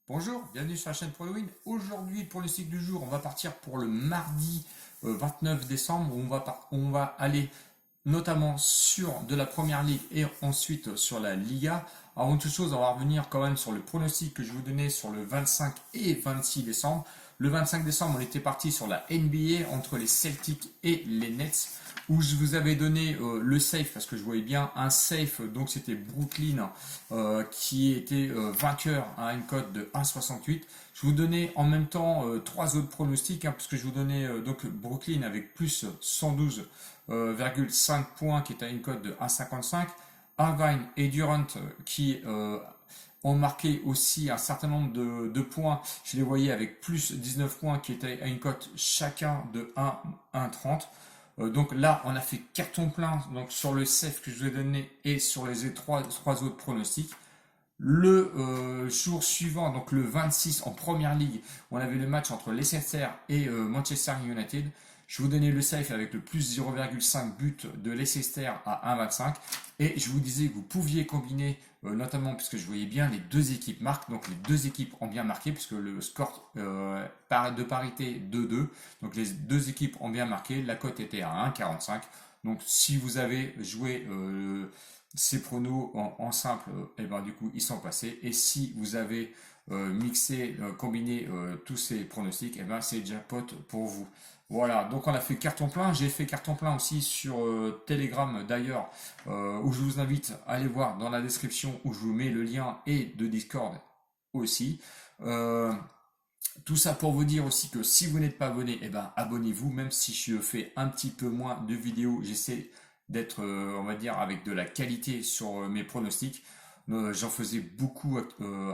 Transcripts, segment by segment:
Bonjour, bienvenue sur la chaîne ProWin. Aujourd'hui, pour le cycle du jour, on va partir pour le mardi 29 décembre où on va aller notamment sur de la première ligue et ensuite sur la Liga. Avant toute chose, on va revenir quand même sur le pronostic que je vous donnais sur le 25 et 26 décembre. Le 25 décembre, on était parti sur la NBA entre les Celtics et les Nets, où je vous avais donné le safe parce que je voyais bien un safe, donc c'était Brooklyn qui était vainqueur à une cote de 1,68. Je vous donnais en même temps trois autres pronostics, parce que je vous donnais donc Brooklyn avec plus 112,5 points qui est à une cote de 1,55. Irvine et Durant qui ont marqué aussi un certain nombre de points. Je les voyais avec plus 19 points qui étaient à une cote chacun de 1,30. Donc là, on a fait carton plein donc sur le safe que je vous ai donné et sur les trois autres pronostics. Le jour suivant, donc le 26 en première ligue, on avait le match entre Leicester et Manchester United. Je vous donnais le safe avec le plus 0,5 but de Leicester à 1,25. Et je vous disais que vous pouviez combiner, notamment puisque je voyais bien les deux équipes marquent. Donc les deux équipes ont bien marqué puisque le score de parité 2-2. Donc les deux équipes ont bien marqué. La cote était à 1,45. Donc si vous avez joué ces pronos en simple, et ben du coup ils sont passés. Et si vous avez mixé, combiné tous ces pronostics, et ben c'est jackpot pour vous. Voilà, donc on a fait carton plein. J'ai fait carton plein aussi sur Telegram d'ailleurs, où je vous invite à aller voir dans la description où je vous mets le lien et de Discord aussi. Euh, Tout ça pour vous dire aussi que si vous n'êtes pas abonné, eh ben abonnez-vous, même si je fais un petit peu moins de vidéos, j'essaie d'être, on va dire, avec de la qualité sur mes pronostics. J'en faisais beaucoup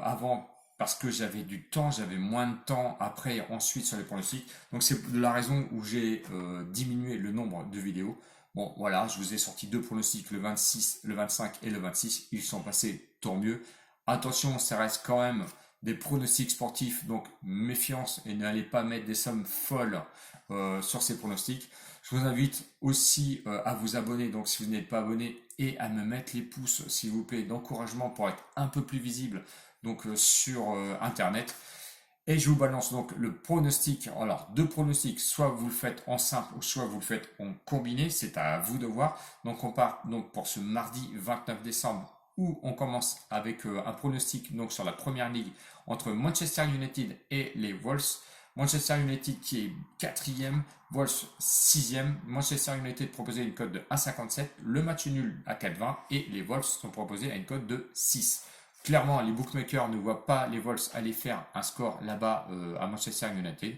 avant parce que j'avais du temps, j'avais moins de temps après ensuite sur les pronostics. Donc c'est la raison où j'ai diminué le nombre de vidéos. Bon voilà, je vous ai sorti deux pronostics, le 26, le 25 et le 26. Ils sont passés, tant mieux. Attention, ça reste quand même des pronostics sportifs, donc méfiance et n'allez pas mettre des sommes folles sur ces pronostics. Je vous invite aussi à vous abonner, donc si vous n'êtes pas abonné, et à me mettre les pouces, s'il vous plaît, d'encouragement pour être un peu plus visible donc sur Internet. Et je vous balance donc le pronostic. Alors, deux pronostics, soit vous le faites en simple, ou soit vous le faites en combiné, c'est à vous de voir. Donc, on part donc pour ce mardi 29 décembre, où on commence avec un pronostic donc sur la première ligue entre Manchester United et les Wolves. Manchester United qui est quatrième, Wolves sixième. Manchester United proposait une cote de 1,57, le match nul à 4,20 et les Wolves sont proposés à une cote de 6. Clairement, les bookmakers ne voient pas les Wolves aller faire un score là-bas à Manchester United.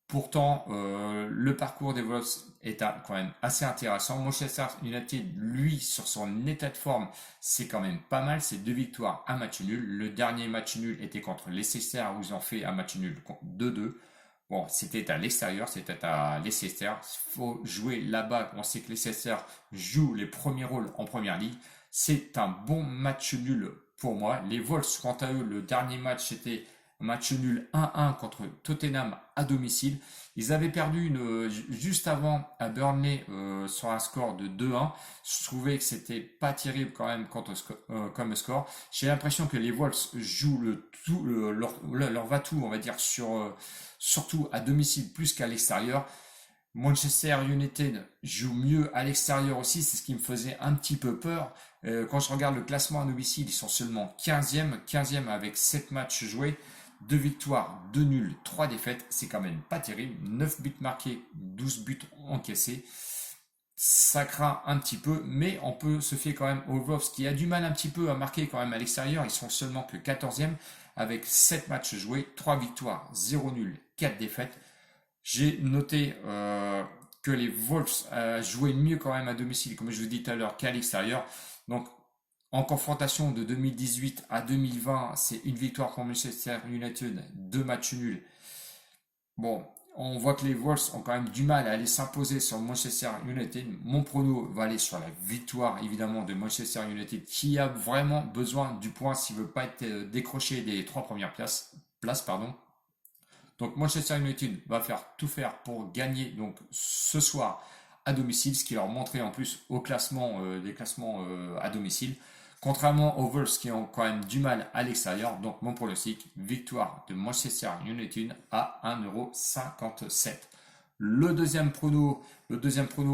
Pourtant, le parcours des Wolves est quand même assez intéressant. Manchester United, lui, sur son état de forme, c'est quand même pas mal. C'est 2 victoires, un match nul. Le dernier match nul était contre Leicester, où ils ont fait un match nul 2-2. Bon, c'était à l'extérieur, c'était à Leicester. Il faut jouer là-bas. On sait que Leicester joue les premiers rôles en première ligue. C'est un bon match nul pour moi. Les Wolves, quant à eux, le dernier match, c'était un match nul 1-1 contre Tottenham à domicile. Ils avaient perdu juste avant à Burnley sur un score de 2-1. Je trouvais que c'était pas terrible quand même comme score. J'ai l'impression que les Wolves jouent leur va-tout, on va dire, surtout à domicile plus qu'à l'extérieur. Manchester United joue mieux à l'extérieur aussi, c'est ce qui me faisait un petit peu peur. Quand je regarde le classement à domicile, ils sont seulement 15e avec 7 matchs joués, 2 victoires, 2 nuls, 3 défaites, c'est quand même pas terrible. 9 buts marqués, 12 buts encaissés. Ça craint un petit peu, mais on peut se fier quand même aux Wolves qui a du mal un petit peu à marquer quand même à l'extérieur. Ils sont seulement que 14e avec 7 matchs joués, 3 victoires, 0 nuls, 4 défaites. J'ai noté que les Wolves jouaient mieux quand même à domicile, comme je vous dis tout à l'heure, qu'à l'extérieur. Donc, en confrontation de 2018 à 2020, c'est une victoire pour Manchester United, 2 matchs nuls. Bon, on voit que les Wolves ont quand même du mal à aller s'imposer sur Manchester United. Mon prono va aller sur la victoire, évidemment, de Manchester United, qui a vraiment besoin du point s'il ne veut pas être décroché des 3 premières places, pardon. Donc Manchester United va tout faire pour gagner donc ce soir à domicile, ce qui leur montrait en plus au classement des classements à domicile. Contrairement aux Wolves qui ont quand même du mal à l'extérieur, donc mon pronostic, victoire de Manchester United à 1,57 €. Le deuxième prono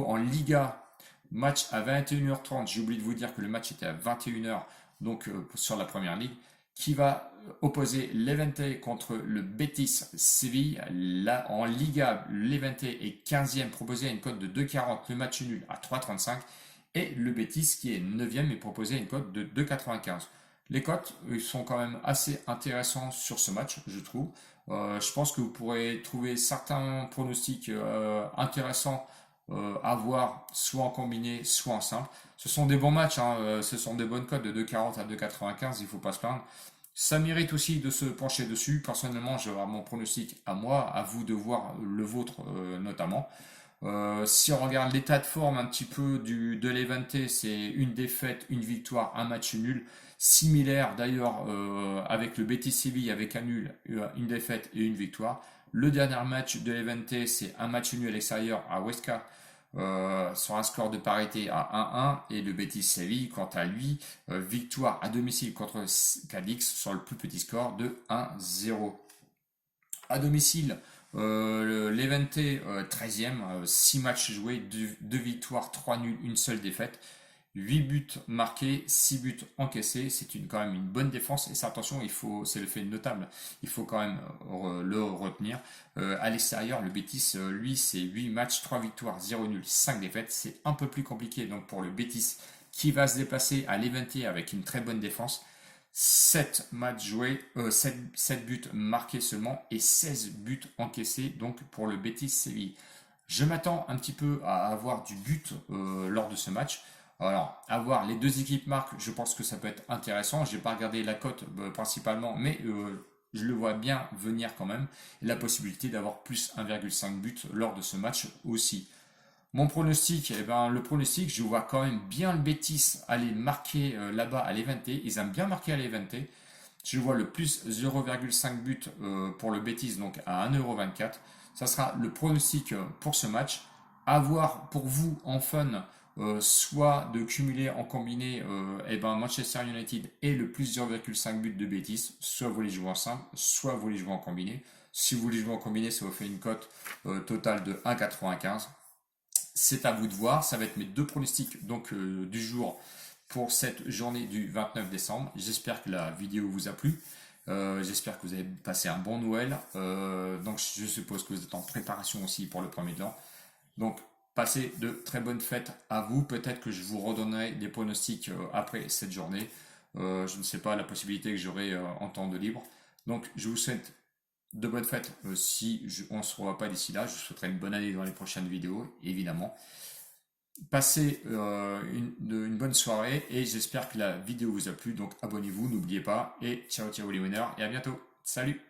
en Liga, match à 21h30. J'ai oublié de vous dire que le match était à 21h, donc sur la première ligue, qui va opposer l'Levante contre le Betis Séville. Là, en Liga, l'Levante est 15e, proposé à une cote de 2,40, le match nul à 3,35. Et le Betis, qui est 9e, est proposé à une cote de 2,95. Les cotes sont quand même assez intéressants sur ce match, je trouve. Je pense que vous pourrez trouver certains pronostics intéressants à voir, soit en combiné, soit en simple. Ce sont des bons matchs, hein, ce sont des bonnes cotes de 2,40 à 2,95, il ne faut pas se plaindre. Ça mérite aussi de se pencher dessus. Personnellement, je vais avoir mon pronostic à moi, à vous de voir le vôtre notamment. Si on regarde l'état de forme un petit peu de l'Levante, c'est une défaite, une victoire, un match nul. Similaire d'ailleurs avec le Betis Séville avec un nul, une défaite et une victoire. Le dernier match de l'Levante, c'est un match nul à l'extérieur à Huesca sur un score de parité à 1-1. Et le Betis Séville, quant à lui, victoire à domicile contre Cadix sur le plus petit score de 1-0. À domicile, l'Levante 13e, 6 matchs joués, 2 victoires, 3 nuls, une seule défaite. 8 buts marqués, 6 buts encaissés, c'est quand même une bonne défense. Et ça, attention, c'est le fait notable, il faut quand même le retenir. À l'extérieur, le Betis, lui, c'est 8 matchs, 3 victoires, 0 nul, 5 défaites. C'est un peu plus compliqué donc pour le Betis qui va se déplacer à l'Levante avec une très bonne défense. 7 matchs joués, 7 buts marqués seulement et 16 buts encaissés donc pour le Betis Séville. Je m'attends un petit peu à avoir du but lors de ce match. Alors, avoir les deux équipes marquent, je pense que ça peut être intéressant. Je n'ai pas regardé la cote principalement, mais je le vois bien venir quand même. Et la possibilité d'avoir plus 1,5 but lors de ce match aussi. Mon pronostic, eh ben, le pronostic, je vois quand même bien le Betis aller marquer là-bas à l'Levante. Ils aiment bien marquer à l'Levante. Je vois le plus 0,5 but pour le Betis, donc à 1,24 €. Ça sera le pronostic pour ce match. À voir pour vous en fun, soit de cumuler en combiné eh ben, Manchester United et le plus 0,5 but de Betis, soit vous les jouez en simple, soit vous les jouez en combiné. Si vous les jouez en combiné, ça vous fait une cote totale de 1,95. C'est à vous de voir, ça va être mes deux pronostics donc, du jour pour cette journée du 29 décembre. J'espère que la vidéo vous a plu. J'espère que vous avez passé un bon Noël. Donc je suppose que vous êtes en préparation aussi pour le premier de l'an. Donc passez de très bonnes fêtes à vous. Peut-être que je vous redonnerai des pronostics après cette journée. Je ne sais pas la possibilité que j'aurai en temps de libre. Donc je vous souhaite de bonnes fêtes. Si on ne se revoit pas d'ici là, je vous souhaiterai une bonne année dans les prochaines vidéos, évidemment. Passez une bonne soirée et j'espère que la vidéo vous a plu. Donc abonnez-vous, n'oubliez pas. Et ciao ciao les winners et à bientôt. Salut!